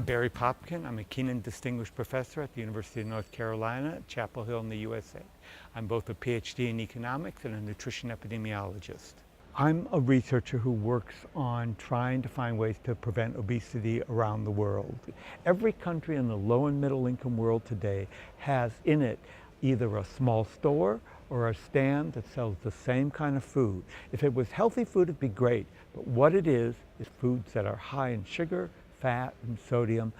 I'm Barry Popkin. I'm a Keenan Distinguished Professor at the University of North Carolina at Chapel Hill in the USA. I'm both a PhD in economics and a nutrition epidemiologist. I'm a researcher who works on trying to find ways to prevent obesity around the world. Every country in the low and middle income world today has in it either a small store or a stand that sells the same kind of food. If it was healthy food, it'd be great, but what it is foods that are high in sugar, fat, and sodium,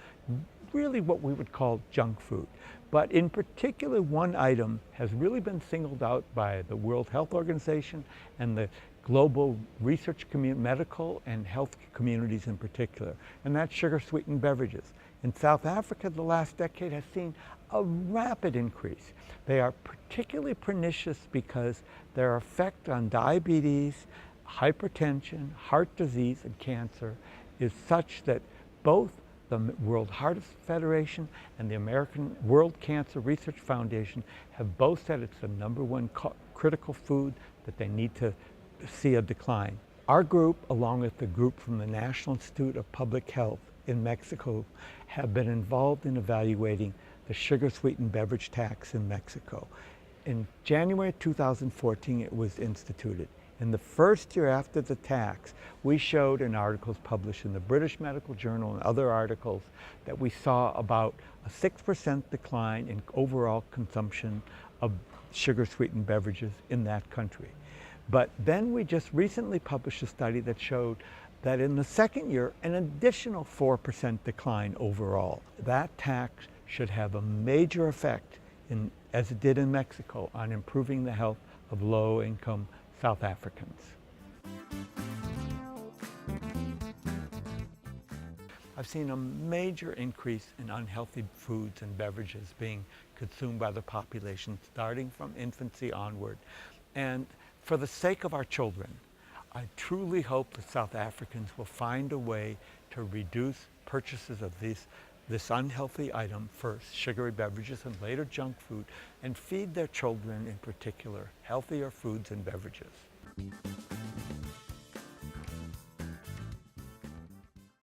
really what we would call junk food. But in particular, one item has really been singled out by the World Health Organization and the global research community, medical and health communities in particular, and that's sugar-sweetened beverages. In South Africa, the last decade has seen a rapid increase. They are particularly pernicious because their effect on diabetes, hypertension, heart disease, and cancer is such that both the World Heart Federation and the American World Cancer Research Foundation have both said it's the #1 critical food that they need to see a decline. Our group, along with the group from the National Institute of Public Health in Mexico, have been involved in evaluating the sugar-sweetened beverage tax in Mexico. In January 2014, it was instituted. In the first year after the tax, we showed in articles published in the British Medical Journal and other articles that we saw about a 6% decline in overall consumption of sugar-sweetened beverages in that country. But then we just recently published a study that showed that in the second year, an additional 4% decline overall. That tax should have a major effect, as it did in Mexico, on improving the health of low-income South Africans. I've seen a major increase in unhealthy foods and beverages being consumed by the population, starting from infancy onward. And for the sake of our children, I truly hope that South Africans will find a way to reduce purchases of this unhealthy item, first sugary beverages and later junk food, and feed their children in particular healthier foods and beverages.